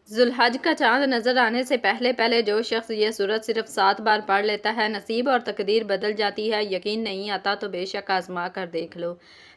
ذوالحج کا چاند نظر آنے سے پہلے پہلے جو شخص یہ سورت صرف 7 بار پڑھ لیتا ہے، نصیب اور تقدیر بدل جاتی ہے۔ یقین نہیں آتا تو بے شک آزما کر دیکھ لو۔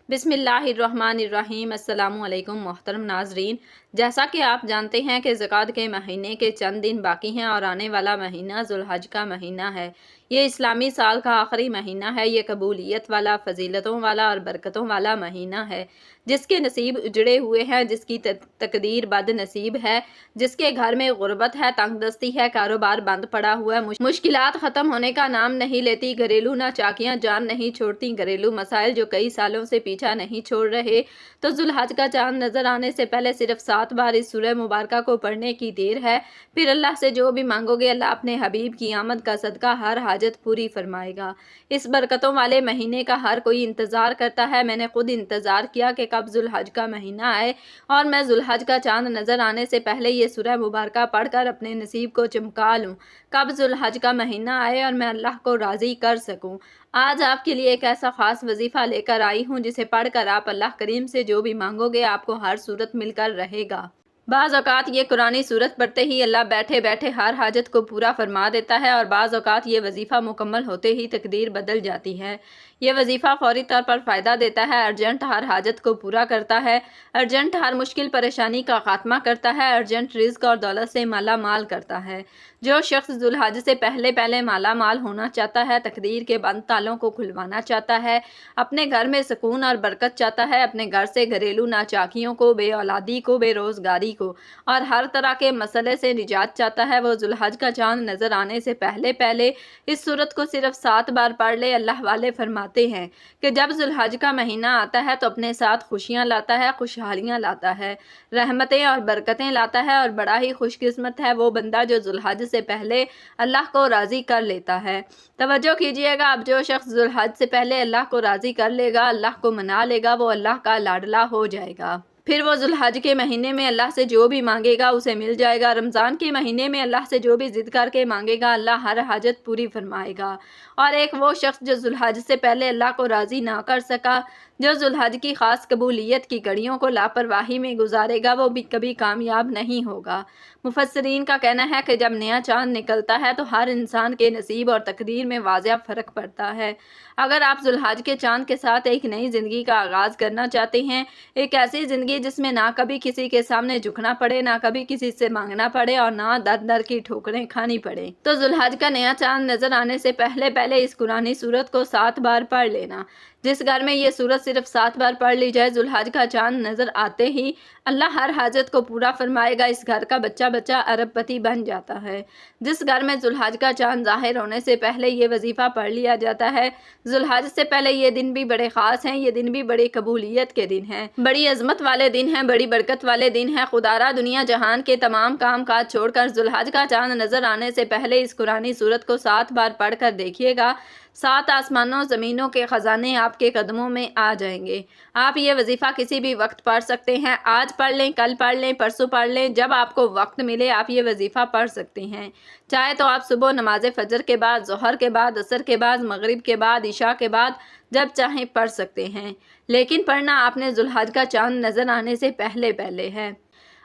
بسم اللہ الرحمن الرحیم۔ السلام علیکم محترم ناظرین، جیسا کہ آپ جانتے ہیں کہ ذوالقعدہ کے مہینے کے چند دن باقی ہیں اور آنے والا مہینہ ذوالحج کا مہینہ ہے۔ یہ اسلامی سال کا آخری مہینہ ہے۔ یہ قبولیت والا، فضیلتوں والا اور برکتوں والا مہینہ ہے۔ جس کے نصیب اجڑے ہوئے ہیں، جس کی تقدیر بد نصیب ہے، جس کے گھر میں غربت ہے، تنگ دستی ہے، کاروبار بند پڑا ہوا ہے، مشکلات ختم ہونے کا نام نہیں لیتی، گھریلو ناچاکیاں جان نہیں چھوڑتی، گھریلو مسائل جو کئی سالوں سے پیچھا نہیں چھوڑ رہے، تو ذوالحج کا چاند نظر آنے سے پہلے صرف 7 بار اس سورہ مبارکہ کو پڑھنے کی دیر ہے۔ پھر اللہ سے جو بھی مانگو گے، اللہ اپنے حبیب کی آمد کا صدقہ ہر حاجت پوری فرمائے گا۔ اس برکتوں والے مہینے کا ہر کوئی انتظار کرتا ہے۔ میں نے خود انتظار کیا کہ کب ذوالحج کا مہینہ آئے اور میں ذوالحج کا چاند نظر آنے سے پہلے یہ سورہ مبارکہ پڑھ کر اپنے نصیب کو چمکا لوں۔ کب ذوالحج کا مہینہ آئے اور میں اللہ کو راضی کر سکوں۔ آج آپ کے لیے ایک ایسا خاص وظیفہ لے کر آئی ہوں جسے پڑھ کر آپ اللہ کریم سے جو بھی مانگو گے، آپ کو ہر صورت مل کر رہے گا۔ بعض اوقات یہ قرآنی صورت پڑھتے ہی اللہ بیٹھے بیٹھے ہر حاجت کو پورا فرما دیتا ہے، اور بعض اوقات یہ وظیفہ مکمل ہوتے ہی تقدیر بدل جاتی ہے۔ یہ وظیفہ فوری طور پر فائدہ دیتا ہے، ارجنٹ ہر حاجت کو پورا کرتا ہے، ارجنٹ ہر مشکل پریشانی کا خاتمہ کرتا ہے، ارجنٹ رزق اور دولت سے مالا مال کرتا ہے۔ جو شخص ذوالحج سے پہلے پہلے مالا مال ہونا چاہتا ہے، تقدیر کے بند تالوں کو کھلوانا چاہتا ہے، اپنے گھر میں سکون اور برکت چاہتا ہے، اپنے گھر سے گھریلو ناچاکیوں کو، بے اولادی کو، بے روزگاری کو اور ہر طرح کے مسئلے سے نجات چاہتا ہے، وہ ذوالحج کا چاند نظر آنے سے پہلے پہلے اس سورت کو صرف 7 بار پڑھ لے۔ اللہ والے فرماتے ہیں کہ جب ذوالحج کا مہینہ آتا ہے تو اپنے ساتھ خوشیاں لاتا ہے، خوشحالیاں لاتا ہے، رحمتیں اور برکتیں لاتا ہے، اور بڑا ہی خوش قسمت ہے وہ بندہ جو ذوالحج سے پہلے اللہ کو راضی کر لیتا ہے۔ توجہ کیجئے گا، اب جو شخص ذوالحج سے پہلے اللہ کو راضی کر لے گا، اللہ کو منا لے گا، وہ اللہ کا لاڈلا ہو جائے گا۔ پھر وہ ذوالحج کے مہینے میں اللہ سے جو بھی مانگے گا اسے مل جائے گا۔ رمضان کے مہینے میں اللہ سے جو بھی ضد کر کے مانگے گا، اللہ ہر حاجت پوری فرمائے گا۔ اور ایک وہ شخص جو ذوالحج سے پہلے اللہ کو راضی نہ کر سکا، جو ذوالحج کی خاص قبولیت کی گھڑیوں کو لاپرواہی میں گزارے گا، وہ بھی کبھی کامیاب نہیں ہوگا۔ مفسرین کا کہنا ہے کہ جب نیا چاند نکلتا ہے تو ہر انسان کے نصیب اور تقدیر میں واضح فرق پڑتا ہے۔ اگر آپ ذوالحج کے چاند کے ساتھ ایک نئی زندگی کا آغاز کرنا چاہتے ہیں، ایک ایسی زندگی جس میں نہ کبھی کسی کے سامنے جھکنا پڑے، نہ کبھی کسی سے مانگنا پڑے اور نہ در در کی ٹھوکریں کھانی پڑے، تو ذوالحج کا نیا چاند نظر آنے سے پہلے پہلے اس قرآنی سورت کو 7 بار پڑھ لینا۔ جس گھر میں یہ سورت صرف 7 بار پڑھ لی جائے، ذوالحج کا چاند نظر آتے ہی اللہ ہر حاجت کو پورا فرمائے گا۔ اس گھر کا بچہ بچہ ارب پتی بن جاتا ہے۔ جس گھر میں ذوالحج کا چاند ظاہر ہونے سے پہلے یہ وظیفہ پڑھ لیا جاتا ہے، ذوالحج سے پہلے یہ دن بھی بڑے خاص ہیں، یہ دن بھی بڑی قبولیت کے دن ہیں، بڑی عظمت والے دن ہیں، بڑی برکت والے دن ہیں۔ خدارا دنیا جہان کے تمام کام کاج چھوڑ کر ذوالحج کا چاند نظر آنے سے پہلے اس قرآنی سورت کو 7 بار پڑھ کر دیکھیے گا۔ 7 آسمانوں زمینوں کے خزانے آپ کے قدموں میں آ جائیں گے۔ آپ یہ وظیفہ کسی بھی وقت پڑھ سکتے ہیں، آج پڑھ لیں، کل پڑھ لیں، پرسوں پڑھ لیں، جب آپ کو وقت ملے آپ یہ وظیفہ پڑھ سکتے ہیں۔ چاہے تو آپ صبح نماز فجر کے بعد، ظہر کے بعد، عصر کے بعد، مغرب کے بعد، عشاء کے بعد، جب چاہیں پڑھ سکتے ہیں، لیکن پڑھنا آپ نے ذوالحج کا چاند نظر آنے سے پہلے پہلے ہے۔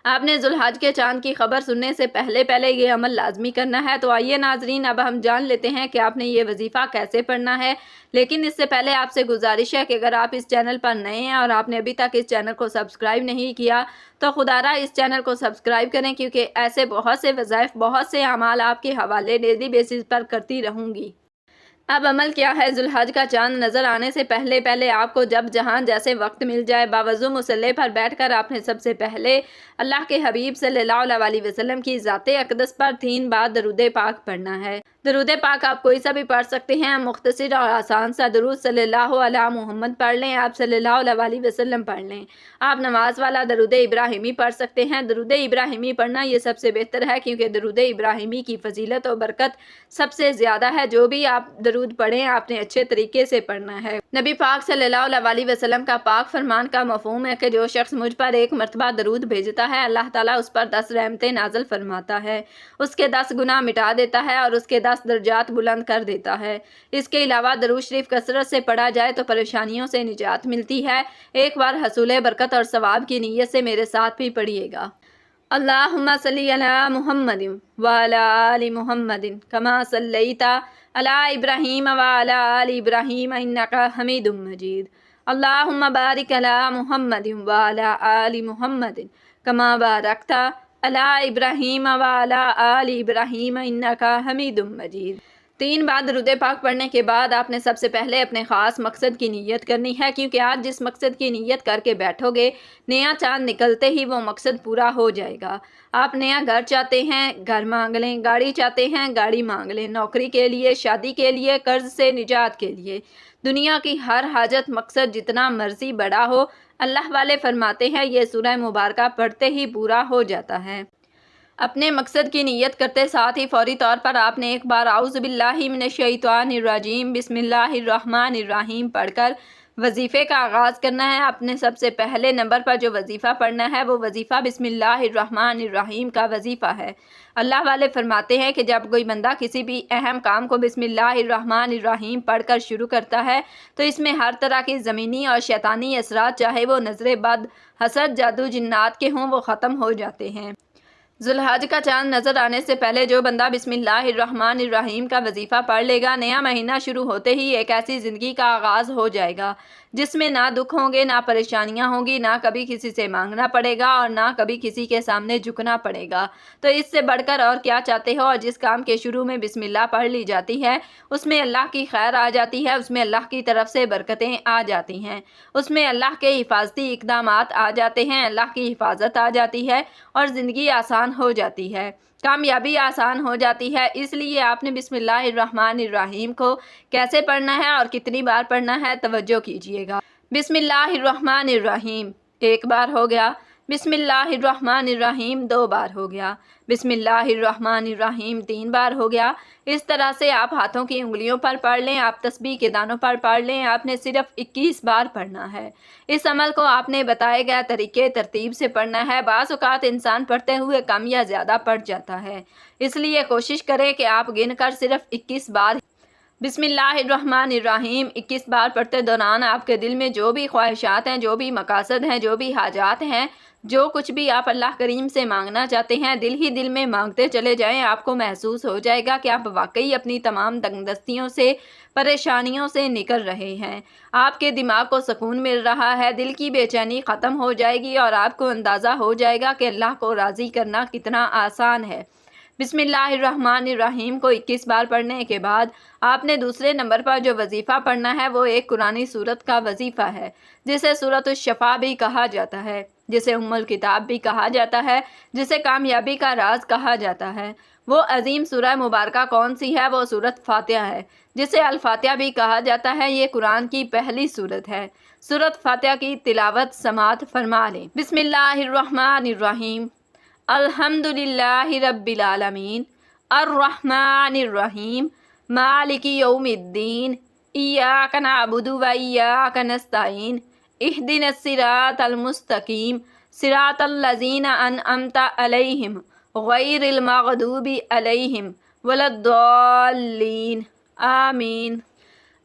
آپ نے ذوالحج کے چاند کی خبر سننے سے پہلے پہلے یہ عمل لازمی کرنا ہے۔ تو آئیے ناظرین، اب ہم جان لیتے ہیں کہ آپ نے یہ وظیفہ کیسے پڑھنا ہے، لیکن اس سے پہلے آپ سے گزارش ہے کہ اگر آپ اس چینل پر نئے ہیں اور آپ نے ابھی تک اس چینل کو سبسکرائب نہیں کیا تو خدارا اس چینل کو سبسکرائب کریں، کیونکہ ایسے بہت سے وظائف، بہت سے اعمال آپ کے حوالے ڈیلی بیسس پر کرتی رہوں گی۔ اب عمل کیا ہے؟ ذوالحج کا چاند نظر آنے سے پہلے پہلے آپ کو جب جہاں جیسے وقت مل جائے، باوضو مصلی پر بیٹھ کر آپ نے سب سے پہلے اللہ کے حبیب صلی اللہ علیہ وسلم کی ذات اقدس پر 3 بار درود پاک پڑھنا ہے۔ درود پاک آپ کوئی سا بھی پڑھ سکتے ہیں، مختصر اور آسان سا درود صلی اللہ علیہ محمد پڑھ لیں، آپ صلی اللہ علیہ وسلم پڑھ لیں۔ آپ نماز والا درود ابراہیمی پڑھ سکتے ہیں۔ درود ابراہیمی پڑھنا یہ سب سے بہتر ہے، کیونکہ درود ابراہیمی کی فضیلت و برکت سب سے زیادہ ہے۔ جو بھی آپ درود پڑھیں آپ نے اچھے طریقے سے پڑھنا ہے۔ نبی پاک صلی اللہ علیہ وسلم کا پاک فرمان کا مفہوم ہے کہ جو شخص مجھ پر 1 مرتبہ درود بھیجتا ہے، اللہ تعالیٰ اس پر 10 رحمتیں نازل فرماتا ہے، اس کے 10 گناہ مٹا دیتا ہے اور اس کے 10 درجات بلند کر دیتا ہے۔ اس کے علاوہ درود شریف کثرت سے پڑھا جائے تو پریشانیوں سے نجات ملتی ہے۔ ایک بار حصول برکت اور ثواب کی نیت سے میرے ساتھ بھی پڑھیے گا۔ اللہم صلی علی محمد وعلی آل محمد کما صلیت علی ابراہیم وعلی آل ابراہیم انکا حمید مجید اللہم بارک علی محمد وعلی آل محمد کما بارکت علی ابراہیم وعلی آل ابراہیم انکا حمید مجید۔ 3 بار درود پاک پڑھنے کے بعد آپ نے سب سے پہلے اپنے خاص مقصد کی نیت کرنی ہے، کیونکہ آج جس مقصد کی نیت کر کے بیٹھو گے نیا چاند نکلتے ہی وہ مقصد پورا ہو جائے گا۔ آپ نیا گھر چاہتے ہیں، گھر مانگ لیں، گاڑی چاہتے ہیں، گاڑی مانگ لیں، نوکری کے لیے، شادی کے لیے، قرض سے نجات کے لیے، دنیا کی ہر حاجت مقصد جتنا مرضی بڑا ہو، اللہ والے فرماتے ہیں یہ سورہ مبارکہ پڑھتے ہی پورا ہو جاتا ہے۔ اپنے مقصد کی نیت کرتے ساتھ ہی فوری طور پر آپ نے ایک بار اعوذ باللہ من الشیطان الرجیم بسم اللہ الرحمن الرحیم پڑھ کر وظیفے کا آغاز کرنا ہے۔ آپ نے سب سے پہلے نمبر پر جو وظیفہ پڑھنا ہے وہ وظیفہ بسم اللہ الرحمن الرحیم کا وظیفہ ہے۔ اللہ والے فرماتے ہیں کہ جب کوئی بندہ کسی بھی اہم کام کو بسم اللہ الرحمن الرحیم پڑھ کر شروع کرتا ہے تو اس میں ہر طرح کی زمینی اور شیطانی اثرات، چاہے وہ نظر بد، حسد، جادو، جنات کے ہوں، وہ ختم ہو جاتے ہیں۔ ذوالحج کا چاند نظر آنے سے پہلے جو بندہ بسم اللہ الرحمن الرحیم کا وظیفہ پڑھ لے گا، نیا مہینہ شروع ہوتے ہی ایک ایسی زندگی کا آغاز ہو جائے گا جس میں نہ دکھ ہوں گے، نہ پریشانیاں ہوں گی، نہ کبھی کسی سے مانگنا پڑے گا اور نہ کبھی کسی کے سامنے جھکنا پڑے گا۔ تو اس سے بڑھ کر اور کیا چاہتے ہو؟ اور جس کام کے شروع میں بسم اللہ پڑھ لی جاتی ہے اس میں اللہ کی خیر آ جاتی ہے، اس میں اللہ کی طرف سے برکتیں آ جاتی ہیں، اس میں اللہ کے حفاظتی اقدامات آ جاتے ہیں، اللہ کی حفاظت آ جاتی ہے اور زندگی آسان ہو جاتی ہے، کامیابی آسان ہو جاتی ہے۔ اس لیے آپ نے بسم اللہ الرحمن الرحیم کو کیسے پڑھنا ہے اور کتنی بار پڑھنا ہے توجہ کیجیے گا۔ بسم اللہ الرحمن الرحیم 1 بار ہو گیا، بسم اللہ الرحمن الرحیم 2 بار ہو گیا، بسم اللہ الرحمن الرحیم 3 بار ہو گیا۔ اس طرح سے آپ ہاتھوں کی انگلیوں پر پڑھ لیں، آپ تسبیح کے دانوں پر پڑھ لیں، آپ نے صرف 21 بار پڑھنا ہے۔ اس عمل کو آپ نے بتائے گئے طریقے ترتیب سے پڑھنا ہے۔ بعض اوقات انسان پڑھتے ہوئے کم یا زیادہ پڑھ جاتا ہے، اس لیے کوشش کریں کہ آپ گن کر صرف 21 بار بسم اللہ الرحمن الرحیم 21 بار پڑھتے دوران آپ کے دل میں جو بھی خواہشات ہیں، جو بھی مقاصد ہیں، جو بھی حاجات ہیں، جو کچھ بھی آپ اللہ کریم سے مانگنا چاہتے ہیں، دل ہی دل میں مانگتے چلے جائیں۔ آپ کو محسوس ہو جائے گا کہ آپ واقعی اپنی تمام تنگدستیوں سے، پریشانیوں سے نکل رہے ہیں، آپ کے دماغ کو سکون مل رہا ہے، دل کی بے چینی ختم ہو جائے گی اور آپ کو اندازہ ہو جائے گا کہ اللہ کو راضی کرنا کتنا آسان ہے۔ بسم اللہ الرحمن الرحیم کو 21 بار پڑھنے کے بعد آپ نے دوسرے نمبر پر جو وظیفہ پڑھنا ہے وہ ایک قرآنی سورت کا وظیفہ ہے، جسے سورۃ الشفا بھی کہا جاتا ہے، جسے ام الکتاب بھی کہا جاتا ہے، جسے کامیابی کا راز کہا جاتا ہے۔ وہ عظیم سورہ مبارکہ کون سی ہے؟ وہ سورۃ فاتحہ ہے، جسے الفاتحہ بھی کہا جاتا ہے۔ یہ قرآن کی پہلی سورت ہے۔ سورۃ فاتحہ کی تلاوت سماعت فرما لیں۔ بسم اللہ الرحمن الرحیم الحمدللہ رب العالمین الرحمن الرحیم مالک یوم الدین ایاک نعبد و ایاک نستعین اہدنا الصراط المستقیم صراط الذین انعمت علیہم غیر المغضوب علیہم ولا الضالین آمین۔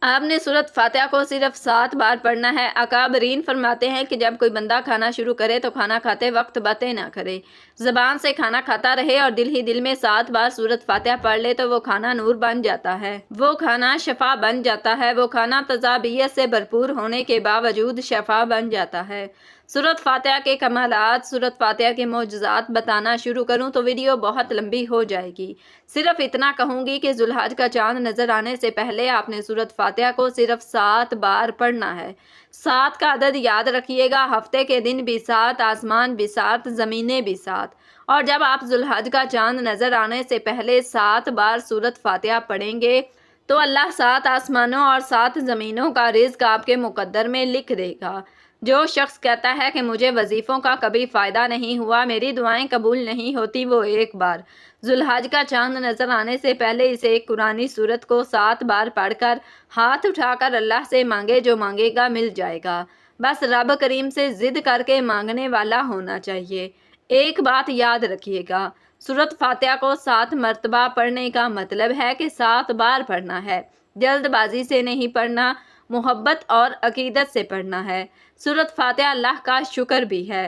آپ نے سورۃ فاتحہ کو صرف 7 بار پڑھنا ہے۔ اکابرین فرماتے ہیں کہ جب کوئی بندہ کھانا شروع کرے تو کھانا کھاتے وقت باتیں نہ کرے، زبان سے کھانا کھاتا رہے اور دل ہی دل میں 7 بار سورۃ فاتحہ پڑھ لے تو وہ کھانا نور بن جاتا ہے، وہ کھانا شفا بن جاتا ہے، وہ کھانا تجابیت سے بھرپور ہونے کے باوجود شفا بن جاتا ہے۔ سورۃ فاتحہ کے کمالات، سورۃ فاتحہ کے معجزات بتانا شروع کروں تو ویڈیو بہت لمبی ہو جائے گی۔ صرف اتنا کہوں گی کہ ذوالحج کا چاند نظر آنے سے پہلے آپ نے سورۃ فاتحہ کو صرف 7 بار پڑھنا ہے۔ 7 کا عدد یاد رکھیے گا، ہفتے کے دن بھی 7، آسمان بھی 7، زمینیں بھی 7۔ اور جب آپ ذوالحج کا چاند نظر آنے سے پہلے 7 بار سورۃ فاتحہ پڑھیں گے تو اللہ 7 آسمانوں اور 7 زمینوں کا رزق آپ کے مقدر میں لکھ دے گا۔ جو شخص کہتا ہے کہ مجھے وظیفوں کا کبھی فائدہ نہیں ہوا، میری دعائیں قبول نہیں ہوتی، وہ ایک بار ذوالحج کا چاند نظر آنے سے پہلے اسے ایک قرآنی سورت کو 7 بار پڑھ کر ہاتھ اٹھا کر اللہ سے مانگے، جو مانگے گا مل جائے گا۔ بس رب کریم سے ضد کر کے مانگنے والا ہونا چاہیے۔ ایک بات یاد رکھیے گا، سورۃ فاتحہ کو 7 مرتبہ پڑھنے کا مطلب ہے کہ 7 بار پڑھنا ہے، جلد بازی سے نہیں پڑھنا، محبت اور عقیدت سے پڑھنا ہے۔ سورۃ فاتحہ اللہ کا شکر بھی ہے،